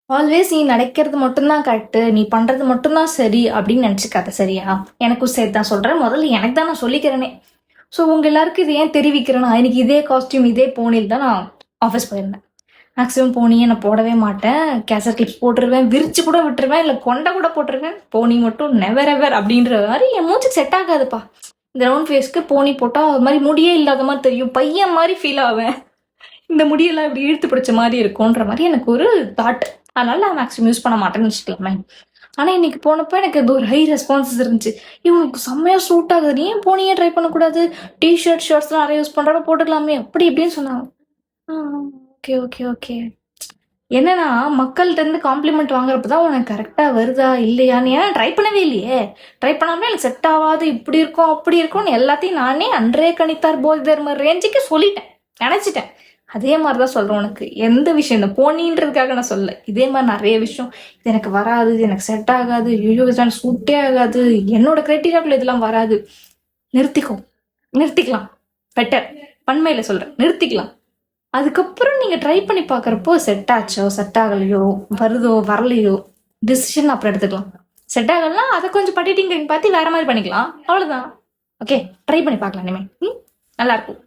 Always நீ நினைக்கிறது மட்டும்தான் கரெக்டு, நீ பண்றது மட்டும்தான் சரி அப்படின்னு நினைச்சுக்காத, சரியா? எனக்கும் சேர்த்து தான் சொல்றேன். முதல்ல எனக்கு தான் நான் சொல்லிக்கிறேனே. ஸோ உங்க எல்லாருக்கும் இது ஏன் தெரிவிக்கிறேன்னா, எனக்கு இதே காஸ்டியூம் இதே போனியில் தான் நான் ஆஃபீஸ் போயிருந்தேன். மேக்ஸிமம் போனியை நான் போடவே மாட்டேன். கேசட் கிளிப்ஸ் போட்டுருவேன், விரிச்சு கூட விட்டுருவேன், இல்லை கொண்டை கூட போட்டுருவேன். போனி மட்டும் நெவர் எவர் அப்படின்ற மாதிரி என் மூச்சுக்கு செட் ஆகாதுப்பா. இந்த ரவுண்ட் ஃபேஸ்க்கு போனி போட்டால் அது மாதிரி முடியே இல்லாத மாதிரி தெரியும், பையன் மாதிரி ஃபீல் ஆவேன். இந்த முடியெல்லாம் இப்படி இழுத்து பிடிச்ச மாதிரி இருக்கும்ன்ற மாதிரி எனக்கு ஒரு தாட். அதனால நான் மேக்ஸிமம் யூஸ் பண்ண மாட்டேன்னு வச்சுக்கலாமே. ஆனால் இன்னைக்கு போனப்போ எனக்கு அது ஒரு ஹை ரெஸ்பான்சஸ் இருந்துச்சு. இவனுக்கு செம்மையாக சூட் ஆகுது, நீ ஏன் போனியே ட்ரை பண்ணக்கூடாது, டிஷர்ட் ஷர்ட்ஸ்லாம் நிறைய யூஸ் பண்ணுறாங்க, போட்டுக்கலாமே அப்படி இப்படின்னு சொன்னாங்க. Okay okay okay. என்னன்னா மக்கள்கிட்ட இருந்து காம்ப்ளிமெண்ட் வாங்குறப்ப தான் உனக்கு கரெக்டாக வருதா இல்லையான்னு. ஏன்னா ட்ரை பண்ணவே இல்லையே. ட்ரை பண்ணாமல் எனக்கு செட் ஆகாது, இப்படி இருக்கும் அப்படி இருக்கும்னு எல்லாத்தையும் நானே அன்றே கணித்தார் போல் தர்ம ரேஞ்சுக்கு சொல்லிட்டேன், நினச்சிட்டேன். அதே மாதிரி தான் சொல்கிறேன் உனக்கு. எந்த விஷயம் இந்த போனின்றதுக்காக நான் சொல்ல, இதே மாதிரி நிறைய விஷயம் இது எனக்கு வராது, இது எனக்கு செட் ஆகாது, ஐயோ இதெல்லாம் சூட்டே ஆகாது, என்னோட கிரைட்டீரியாக்குள்ள இதெல்லாம் வராது, நிறுத்திக்கலாம். பெட்டர் பண்மையில் சொல்கிறேன், நிறுத்திக்கலாம். அதுக்கப்புறம் நீங்கள் ட்ரை பண்ணி பார்க்குறப்போ செட் ஆச்சோ செட் ஆகலையோ, வருதோ வரலையோ, டிசிஷன் அப்புறம் எடுத்துக்கலாம். செட் ஆகலாம், அதை கொஞ்சம் பட்டிட்டிங்க பார்த்து வேற மாதிரி பண்ணிக்கலாம், அவ்வளோதான். ஓகே, ட்ரை பண்ணி பார்க்கலாம் இனிமேல். நல்லாயிருக்கும்.